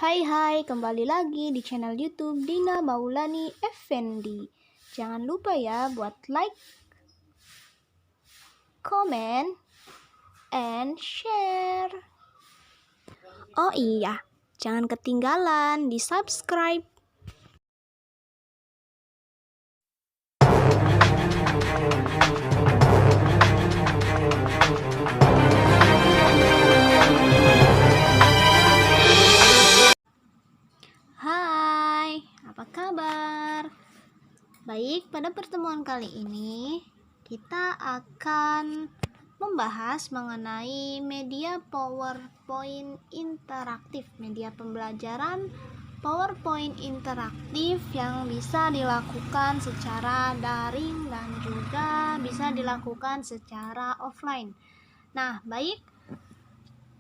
Hai, kembali lagi di channel YouTube Dina Maulani Effendi. Jangan lupa ya buat like, comment, and share. Oh iya, jangan ketinggalan di subscribe. Hai, apa kabar? Baik, pada pertemuan kali ini kita akan membahas mengenai media PowerPoint interaktif, media pembelajaran PowerPoint interaktif yang bisa dilakukan secara daring dan juga bisa dilakukan secara offline. Nah, baik,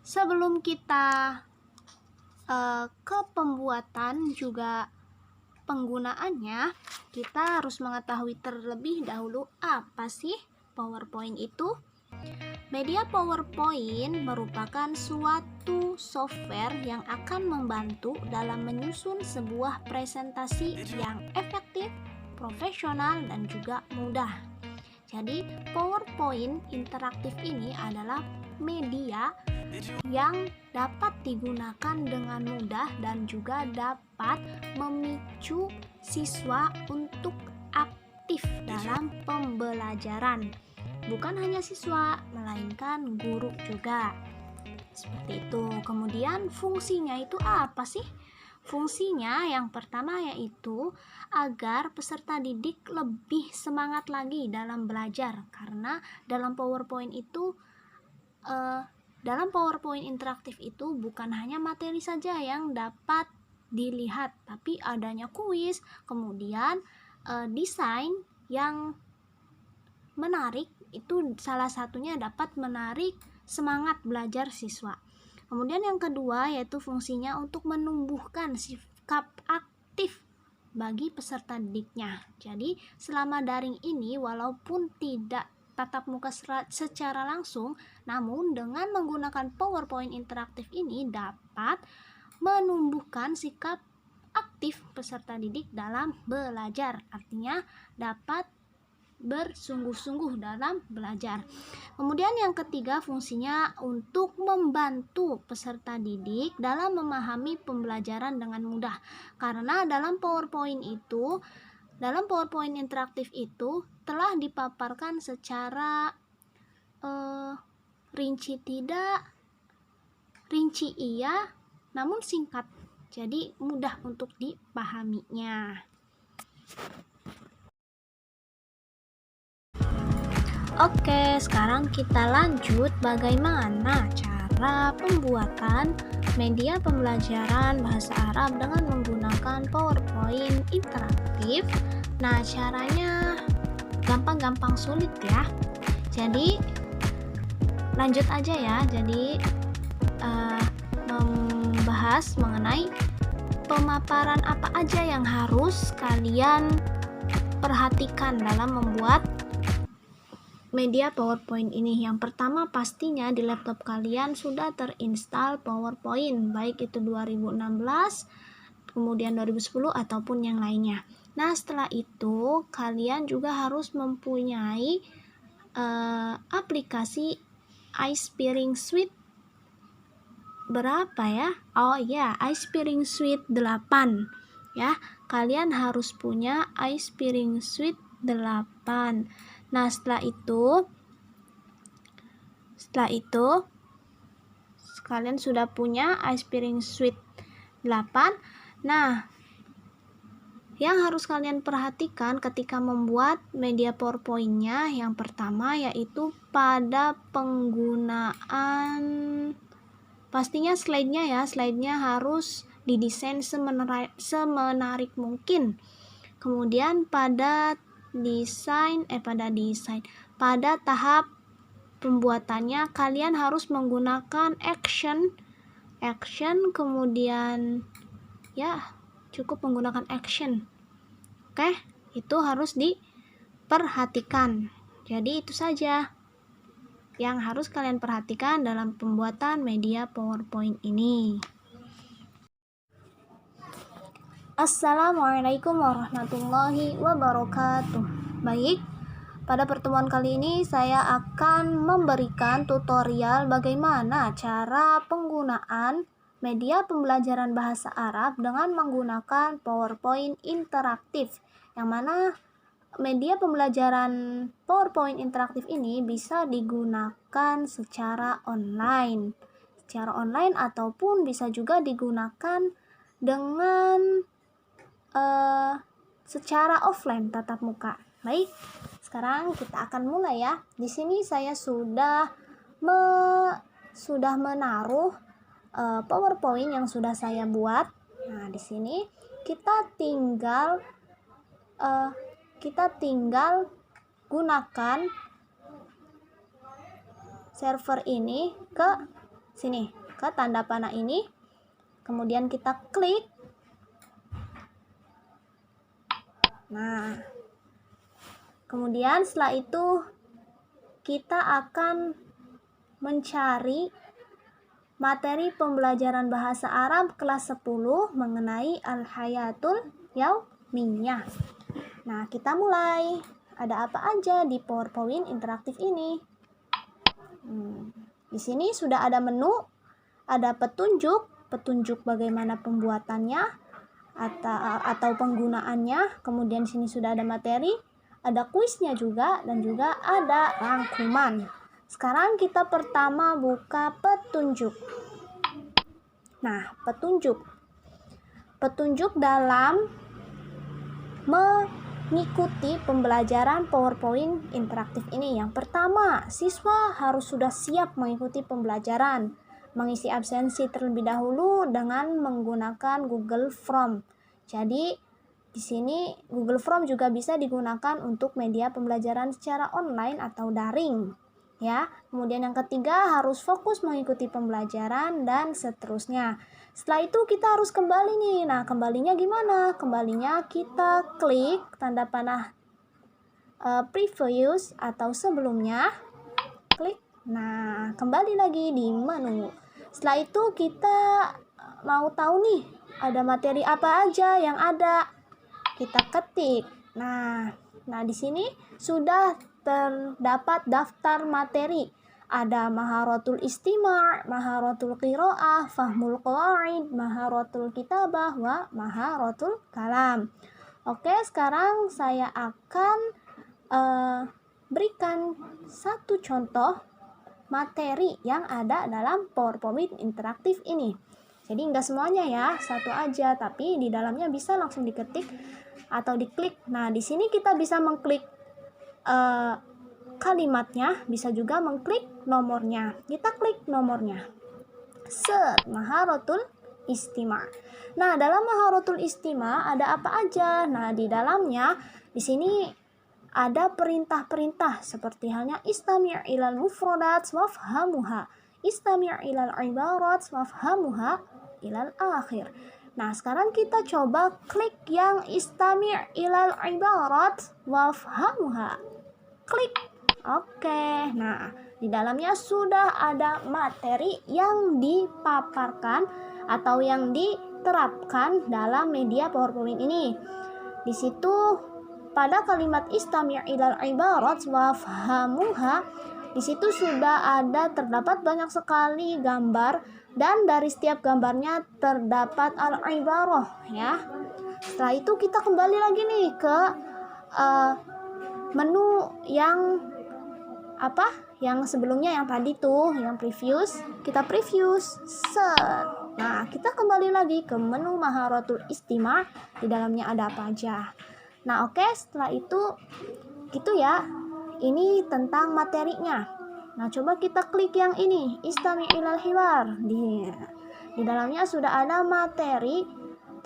sebelum kita ke pembuatan juga penggunaannya, kita harus mengetahui terlebih dahulu apa sih PowerPoint itu. Media PowerPoint merupakan suatu software yang akan membantu dalam menyusun sebuah presentasi yang efektif, profesional, dan juga mudah. Jadi, PowerPoint interaktif ini adalah media yang dapat digunakan dengan mudah dan juga dapat memicu siswa untuk aktif dalam pembelajaran. Bukan hanya siswa, melainkan guru juga. Seperti itu. Kemudian fungsinya itu apa sih? Fungsinya yang pertama yaitu agar peserta didik lebih semangat lagi dalam belajar, karena dalam PowerPoint itu dalam PowerPoint interaktif itu bukan hanya materi saja yang dapat dilihat, tapi adanya kuis, kemudian desain yang menarik, itu salah satunya dapat menarik semangat belajar siswa. Kemudian yang kedua yaitu fungsinya untuk menumbuhkan sikap aktif bagi peserta didiknya. Jadi selama daring ini walaupun tidak tatap muka secara langsung, namun dengan menggunakan PowerPoint interaktif ini dapat menumbuhkan sikap aktif peserta didik dalam belajar. Artinya dapat bersungguh-sungguh dalam belajar. Kemudian yang ketiga fungsinya untuk membantu peserta didik dalam memahami pembelajaran dengan mudah. Karena dalam PowerPoint interaktif itu telah dipaparkan secara rinci tidak, rinci iya, namun singkat. Jadi mudah untuk dipahaminya. Oke, sekarang kita lanjut bagaimana cara pembuatan media pembelajaran bahasa Arab dengan menggunakan PowerPoint interaktif. Nah, caranya gampang-gampang sulit ya. Jadi lanjut aja ya. Jadi membahas mengenai pemaparan apa aja yang harus kalian perhatikan dalam membuat media PowerPoint ini. Yang pertama pastinya di laptop kalian sudah terinstall PowerPoint, baik itu 2016, kemudian 2010 ataupun yang lainnya. Nah, setelah itu kalian juga harus mempunyai aplikasi iSpearing Suite berapa ya? Oh iya, iSpearing Suite 8 ya. Kalian harus punya iSpearing Suite 8. Nah, setelah itu kalian sudah punya iSpearing Suite 8. Nah, yang harus kalian perhatikan ketika membuat media PowerPoint-nya yang pertama yaitu pada penggunaan, pastinya slide-nya harus didesain semenarik mungkin. Kemudian pada tahap pembuatannya kalian harus menggunakan action, kemudian ya cukup menggunakan action. Oke, itu harus diperhatikan. Jadi itu saja yang harus kalian perhatikan dalam pembuatan media PowerPoint ini. Assalamualaikum warahmatullahi wabarakatuh. Baik, pada pertemuan kali ini saya akan memberikan tutorial bagaimana cara penggunaan media pembelajaran bahasa Arab dengan menggunakan PowerPoint interaktif, yang mana media pembelajaran PowerPoint interaktif ini bisa digunakan secara online ataupun bisa juga digunakan dengan secara offline tatap muka. Baik, sekarang kita akan mulai ya. Di sini saya sudah menaruh PowerPoint yang sudah saya buat. Nah, di sini kita tinggal gunakan server ini ke sini, ke tanda panah ini. Kemudian kita klik. Nah, kemudian setelah itu kita akan mencari materi pembelajaran bahasa Arab kelas 10 mengenai Al-Hayatul Yaumiyah. Nah, kita mulai. Ada apa aja di PowerPoint interaktif ini? Di sini sudah ada menu, ada petunjuk bagaimana pembuatannya atau penggunaannya. Kemudian sini sudah ada materi, ada kuisnya juga, dan juga ada rangkuman. Sekarang kita pertama buka petunjuk. Nah, petunjuk dalam mengikuti pembelajaran PowerPoint interaktif ini. Yang pertama, siswa harus sudah siap mengikuti pembelajaran. Mengisi absensi terlebih dahulu dengan menggunakan Google Form. Jadi di sini Google Form juga bisa digunakan untuk media pembelajaran secara online atau daring, ya. Kemudian yang ketiga, harus fokus mengikuti pembelajaran dan seterusnya. Setelah itu kita harus kembali nih. Nah, kembalinya gimana? Kembalinya kita klik tanda panah previous atau sebelumnya. Klik. Nah, kembali lagi di menu. Setelah itu kita mau tahu nih, ada materi apa aja yang ada. Kita ketik. Nah di sini sudah terdapat daftar materi. Ada Maharatul Istima', Maharatul Qiraah, Fahmul Qawaid, Maharatul Kitabah, wa Maharatul Kalam. Oke, sekarang saya akan berikan satu contoh materi yang ada dalam PowerPoint interaktif ini. Jadi enggak semuanya ya, satu aja, tapi di dalamnya bisa langsung diketik atau diklik. Nah, di sini kita bisa mengklik kalimatnya, bisa juga mengklik nomornya. Kita klik nomornya. Set, Maharatul Istima'. Nah, dalam Maharatul Istima' ada apa aja? Nah, di dalamnya di sini ada perintah-perintah seperti halnya istami' ilal mufradat wafhamuha, istami' ilal ibarat wafhamuha ilal akhir. Nah, sekarang kita coba klik yang istami' ilal ibarat wafhamuha. Klik. Oke. Nah, di dalamnya sudah ada materi yang dipaparkan atau yang diterapkan dalam media PowerPoint ini. Di situ pada kalimat istami' ilal ibarat wafhamuha, di situ sudah terdapat banyak sekali gambar, dan dari setiap gambarnya terdapat al-ibarah, ya. Setelah itu kita kembali lagi nih ke menu yang sebelumnya, yang tadi tuh, yang previous. Kita previous. Set. Nah, kita kembali lagi ke menu Maharatul Istima'. Di dalamnya ada apa aja. Nah, oke, setelah itu gitu ya. Ini tentang materinya. Nah, coba kita klik yang ini, istami' ilal hiwar. Di dalamnya sudah ada materi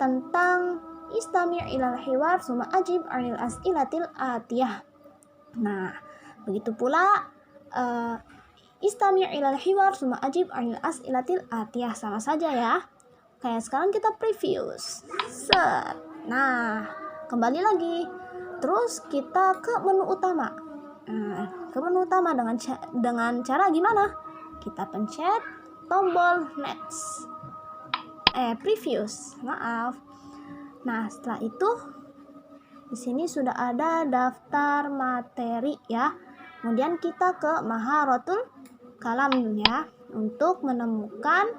tentang istami' ilal hiwar summa ajib 'anil as'ilatil atiyah. Nah, begitu pula istami' ilal hiwar summa ajib 'anil as'ilatil atiyah, sama saja ya. Kayak sekarang kita previous. Set. Nah, kembali lagi. Terus kita ke menu utama. Ke menu utama dengan cara gimana? Kita pencet tombol next. Previous. Maaf. Nah, setelah itu di sini sudah ada daftar materi ya. Kemudian kita ke Maharatul Kalam ya untuk menemukan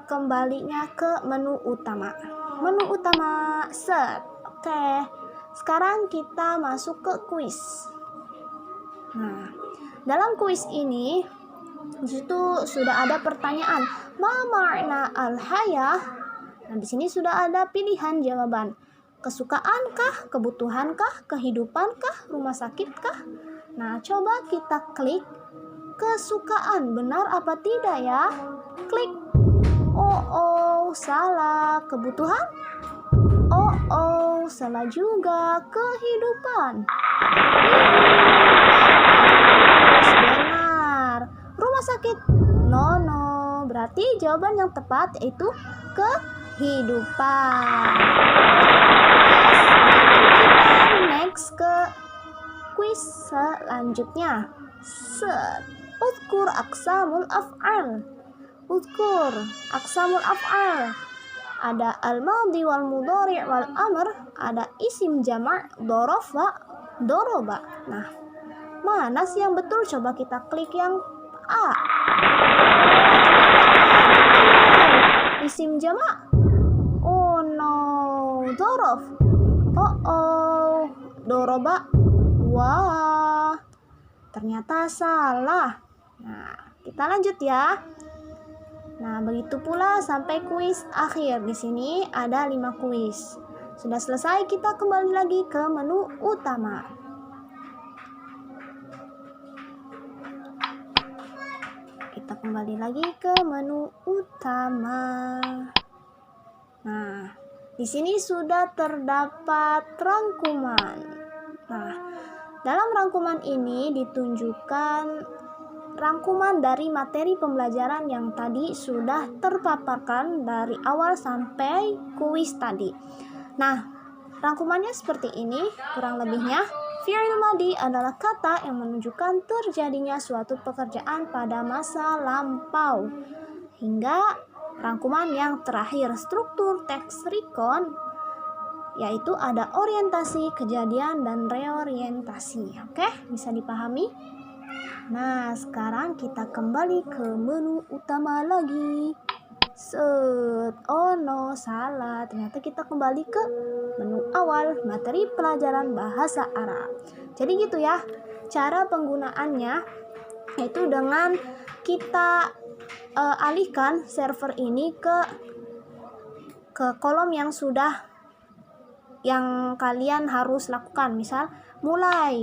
kembalinya ke menu utama. Menu utama set. Oke. Sekarang kita masuk ke kuis. Nah, dalam kuis ini di situ sudah ada pertanyaan, ma makna al-hayah? Nah, di sini sudah ada pilihan jawaban. Kesukaankah, kebutuhankah, kehidupankah, rumah sakitkah? Nah, coba kita klik kesukaan, benar apa tidak ya? Klik. Oh, salah. Kebutuhan? Oh, salah juga. Kehidupan. Benar. Rumah sakit? No. Berarti jawaban yang tepat yaitu kehidupan. Kita next ke kuis selanjutnya. Uzkur aqsamul af'al. Uzkur aqsamul af'al. Ada al-madhi wal mudhari' wal amr, ada isim jama' dorofa, doroba. Nah, mana sih yang betul? Coba kita klik yang A. Isim jama'? Oh no, dorof. Oh, doroba. Wah, ternyata salah. Nah, kita lanjut ya. Nah, begitu pula sampai kuis akhir. Di sini ada 5 kuis. Sudah selesai, kita kembali lagi ke menu utama. Kita kembali lagi ke menu utama. Nah, di sini sudah terdapat rangkuman. Nah, dalam rangkuman ini ditunjukkan rangkuman dari materi pembelajaran yang tadi sudah terpaparkan dari awal sampai kuis tadi. Nah, rangkumannya seperti ini kurang lebihnya. Fi'il madhi adalah kata yang menunjukkan terjadinya suatu pekerjaan pada masa lampau. Hingga rangkuman yang terakhir, struktur teks recon, yaitu ada orientasi, kejadian, dan reorientasi. Oke, bisa dipahami? Nah, sekarang kita kembali ke menu utama lagi. Oh no, salah. Ternyata kita kembali ke menu awal, materi pelajaran bahasa Arab. Jadi gitu ya, cara penggunaannya yaitu dengan kita alihkan server ini ke kolom yang kalian harus lakukan. Misal, mulai,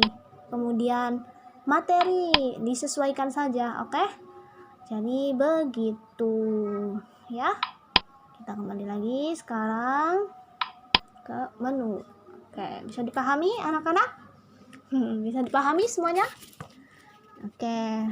kemudian materi, disesuaikan saja, oke? Jadi begitu ya. Kita kembali lagi sekarang ke menu. Oke, bisa dipahami anak-anak? Bisa dipahami semuanya? Oke.